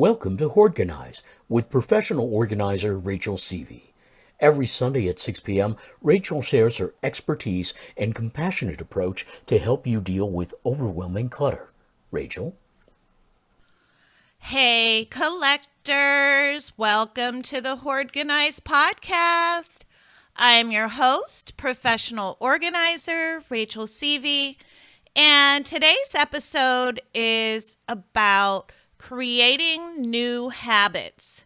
Welcome to Hoardganize with professional organizer Rachel Seavey. Every Sunday at 6 p.m., Rachel shares her expertise and compassionate approach to help you deal with overwhelming clutter. Rachel? Hey, collectors! Welcome to the Hoardganize Podcast. I am your host, professional organizer Rachel Seavey, and today's episode is about creating new habits.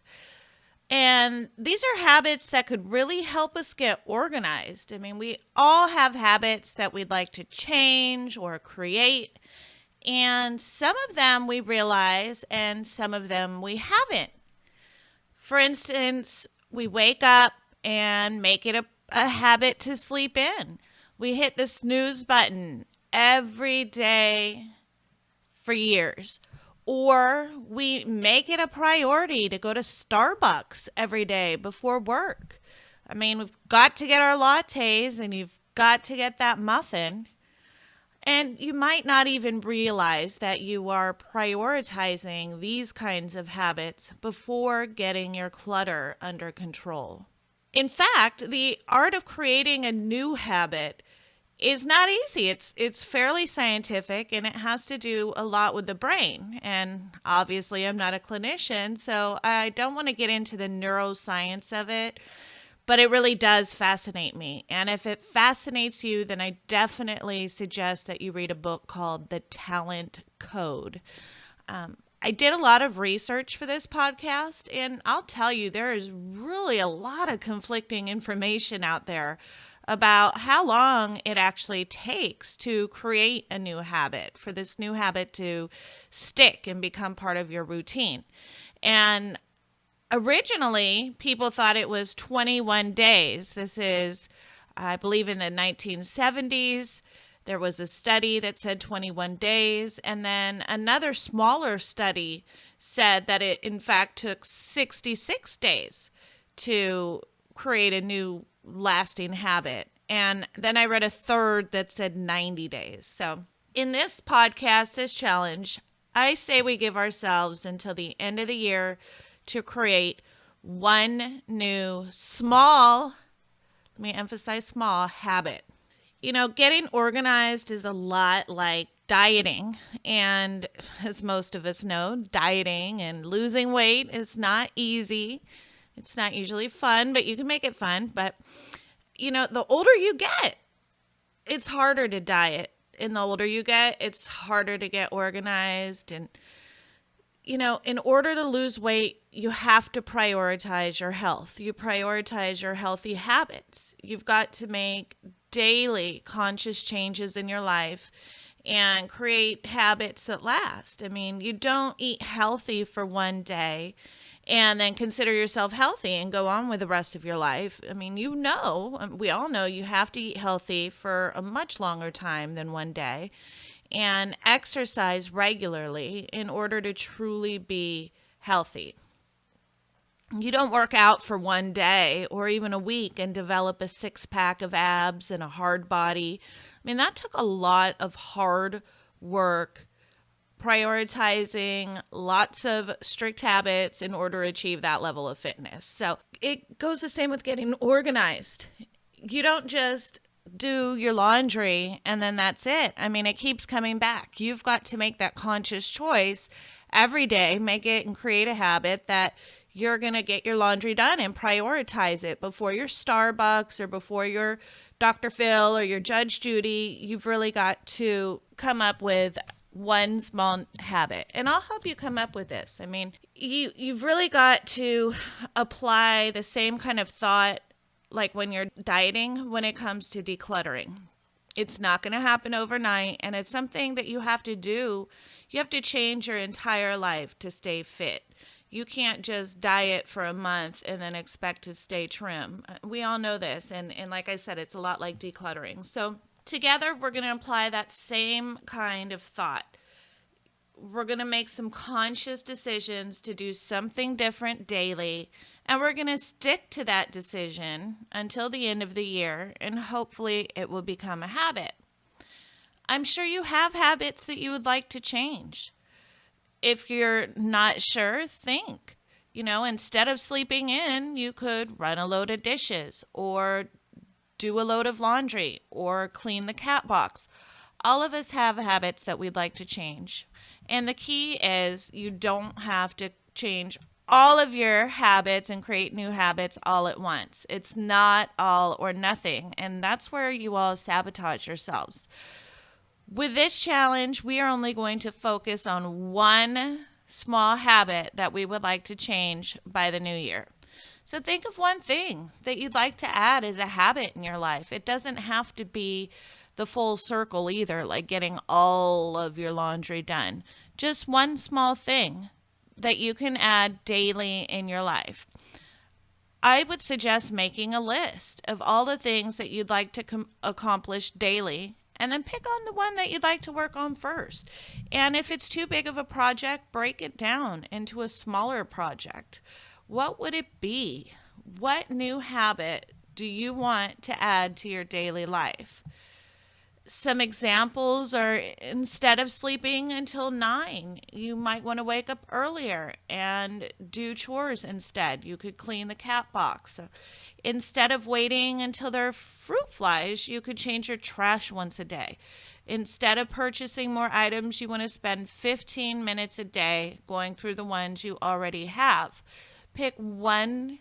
And these are habits that could really help us get organized. I mean, we all have habits that we'd like to change or create. And some of them we realize and some of them we haven't. For instance, we wake up and make it a habit to sleep in. We hit the snooze button every day for years. Or we make it a priority to go to Starbucks every day before work. I mean, we've got to get our lattes and you've got to get that muffin. And you might not even realize that you are prioritizing these kinds of habits before getting your clutter under control. In fact, the art of creating a new habit is not easy. It's fairly scientific, and it has to do a lot with the brain. And obviously, I'm not a clinician, so I don't want to get into the neuroscience of it, but it really does fascinate me. And if it fascinates you, then I definitely suggest that you read a book called The Talent Code. I did a lot of research for this podcast, and I'll tell you, there is really a lot of conflicting information out there about how long it actually takes to create a new habit, for this new habit to stick and become part of your routine. And originally, people thought it was 21 days. This is, I believe, in the 1970s. There was a study that said 21 days. And then another smaller study said that it, in fact, took 66 days to create a new lasting habit. And then I read a third that said 90 days. So in this podcast, this challenge, I say we give ourselves until the end of the year to create one new small, let me emphasize small, habit. You know, getting organized is a lot like dieting. And as most of us know, dieting and losing weight is not easy. It's not usually fun, but you can make it fun. But, you know, the older you get, it's harder to diet. And the older you get, it's harder to get organized. And, you know, in order to lose weight, you have to prioritize your health. You prioritize your healthy habits. You've got to make daily conscious changes in your life and create habits that last. I mean, you don't eat healthy for one day and then consider yourself healthy and go on with the rest of your life. I mean, you know, we all know you have to eat healthy for a much longer time than one day and exercise regularly in order to truly be healthy. You don't work out for one day or even a week and develop a six-pack of abs and a hard body. I mean, that took a lot of hard work, prioritizing lots of strict habits in order to achieve that level of fitness. So it goes the same with getting organized. You don't just do your laundry and then that's it. I mean, it keeps coming back. You've got to make that conscious choice every day, make it and create a habit that you're going to get your laundry done and prioritize it before your Starbucks or before your Dr. Phil or your Judge Judy. You've really got to come up with one small habit. And I'll help you come up with this. I mean, you've really got to apply the same kind of thought like when you're dieting when it comes to decluttering. It's not going to happen overnight, and it's something that you have to do. You have to change your entire life to stay fit. You can't just diet for a month and then expect to stay trim. We all know this. And like I said, it's a lot like decluttering. So together, we're going to apply that same kind of thought. We're going to make some conscious decisions to do something different daily. And we're going to stick to that decision until the end of the year. And hopefully it will become a habit. I'm sure you have habits that you would like to change. If you're not sure, think. Instead of sleeping in, you could run a load of dishes or do a load of laundry or clean the cat box. All of us have habits that we'd like to change. And the key is you don't have to change all of your habits and create new habits all at once. It's not all or nothing. And that's where you all sabotage yourselves. With this challenge, we are only going to focus on one small habit that we would like to change by the new year. So think of one thing that you'd like to add as a habit in your life. It doesn't have to be the full circle either, like getting all of your laundry done. Just one small thing that you can add daily in your life. I would suggest making a list of all the things that you'd like to accomplish daily, and then pick on the one that you'd like to work on first. And if it's too big of a project, break it down into a smaller project. What would it be? What new habit do you want to add to your daily life? Some examples are, instead of sleeping until 9, you might want to wake up earlier and do chores instead. You could clean the cat box. Instead of waiting until there are fruit flies, you could change your trash once a day. Instead of purchasing more items, you want to spend 15 minutes a day going through the ones you already have. Pick one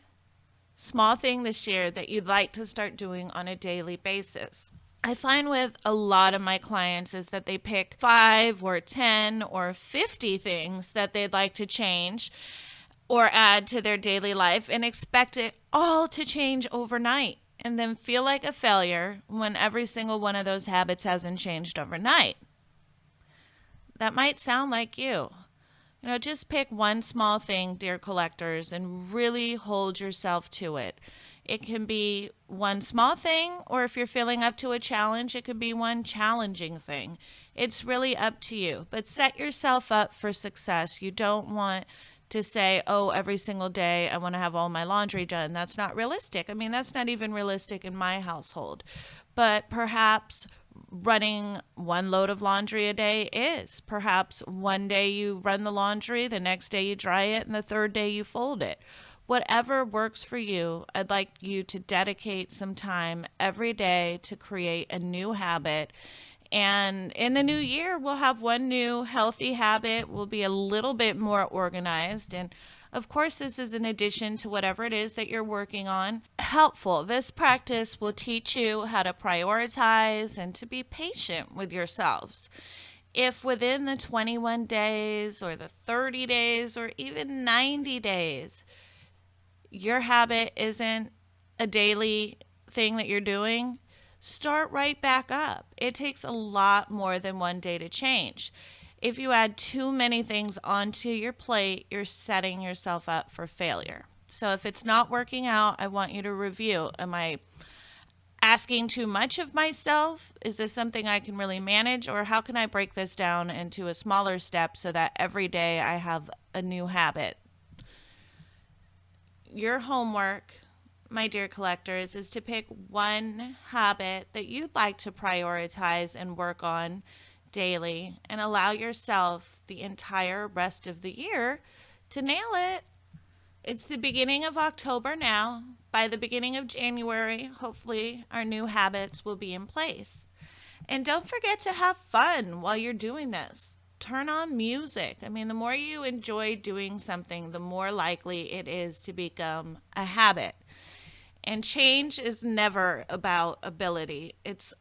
small thing this year that you'd like to start doing on a daily basis. I find with a lot of my clients is that they pick 5 or 10 or 50 things that they'd like to change or add to their daily life and expect it all to change overnight, and then feel like a failure when every single one of those habits hasn't changed overnight. That might sound like you. Just pick one small thing, dear collectors, and really hold yourself to it. It can be one small thing, or if you're feeling up to a challenge, it could be one challenging thing. It's really up to you. But set yourself up for success. You don't want to say, oh, every single day I want to have all my laundry done. That's not realistic. I mean, that's not even realistic in my household. But perhaps running one load of laundry a day is. Perhaps one day you run the laundry, the next day you dry it, and the third day you fold it. Whatever works for you, I'd like you to dedicate some time every day to create a new habit. And in the new year, we'll have one new healthy habit. We'll be a little bit more organized. And of course, this is in addition to whatever it is that you're working on. Helpful. This practice will teach you how to prioritize and to be patient with yourselves. If within the 21 days or the 30 days or even 90 days, your habit isn't a daily thing that you're doing, start right back up. It takes a lot more than one day to change. If you add too many things onto your plate, you're setting yourself up for failure. So if it's not working out, I want you to review. Am I asking too much of myself? Is this something I can really manage? Or how can I break this down into a smaller step so that every day I have a new habit? Your homework, my dear collectors, is to pick one habit that you'd like to prioritize and work on daily and allow yourself the entire rest of the year to nail it. It's the beginning of October now. By the beginning of January, hopefully our new habits will be in place. And don't forget to have fun while you're doing this. Turn on music. I mean, the more you enjoy doing something, the more likely it is to become a habit. And change is never about ability. It's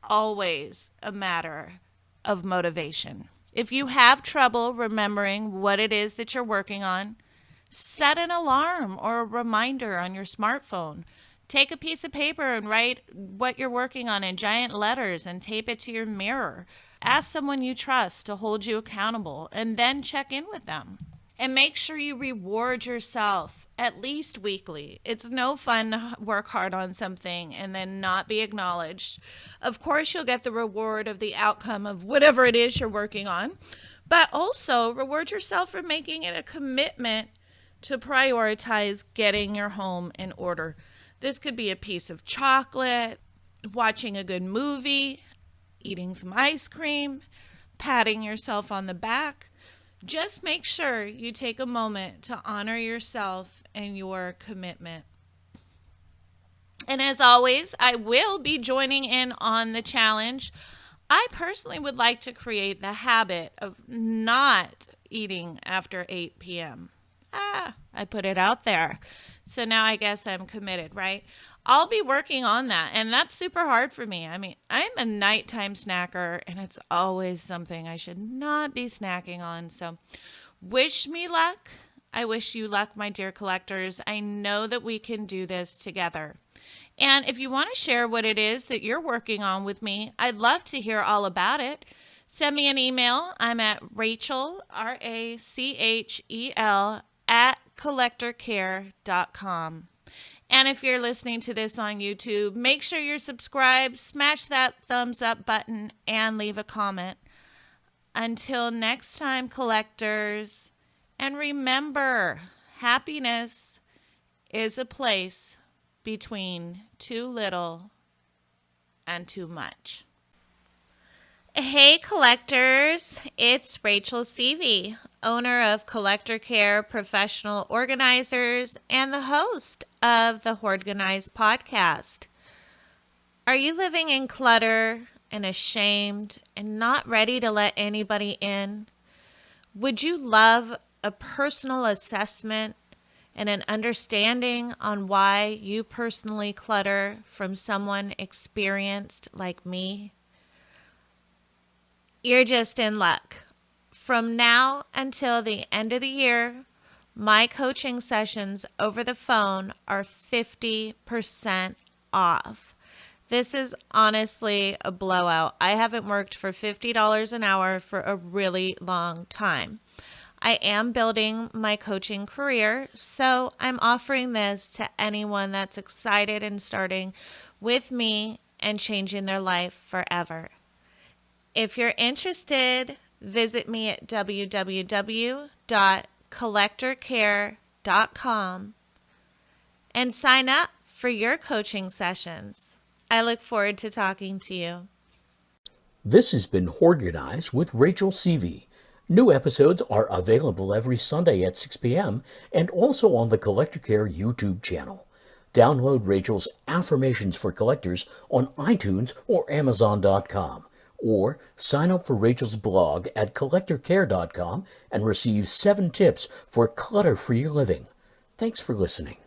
always a matter of motivation. If you have trouble remembering what it is that you're working on, set an alarm or a reminder on your smartphone. Take a piece of paper and write what you're working on in giant letters and tape it to your mirror. Ask someone you trust to hold you accountable and then check in with them. And make sure you reward yourself at least weekly. It's no fun to work hard on something and then not be acknowledged. Of course, you'll get the reward of the outcome of whatever it is you're working on, but also reward yourself for making it a commitment to prioritize getting your home in order. This could be a piece of chocolate, watching a good movie, eating some ice cream, patting yourself on the back. Just make sure you take a moment to honor yourself and your commitment. And as always, I will be joining in on the challenge. I personally would like to create the habit of not eating after 8 p.m. I put it out there. So now I guess I'm committed, right? I'll be working on that. And that's super hard for me. I mean, I'm a nighttime snacker, and it's always something I should not be snacking on. So wish me luck. I wish you luck, my dear collectors. I know that we can do this together. And if you want to share what it is that you're working on with me, I'd love to hear all about it. Send me an email. I'm at Rachel, Rachel, at collectorcare.com. And if you're listening to this on YouTube, make sure you're subscribed, smash that thumbs up button, and leave a comment. Until next time, collectors, and remember, happiness is a place between too little and too much. Hey collectors, it's Rachel Seavey, owner of Collector Care Professional Organizers and the host of the Hoardganize Podcast. Are you living in clutter and ashamed and not ready to let anybody in? Would you love a personal assessment and an understanding on why you personally clutter from someone experienced like me? You're just in luck. From now until the end of the year, my coaching sessions over the phone are 50% off. This is honestly a blowout. I haven't worked for $50 an hour for a really long time. I am building my coaching career, so I'm offering this to anyone that's excited and starting with me and changing their life forever. If you're interested, visit me at www.collectorcare.com and sign up for your coaching sessions. I look forward to talking to you. This has been Hoardganize with Rachel Seavey. New episodes are available every Sunday at 6 p.m. and also on the Collector Care YouTube channel. Download Rachel's Affirmations for Collectors on iTunes or Amazon.com, or sign up for Rachel's blog at collectorcare.com and receive 7 tips for clutter-free living. Thanks for listening.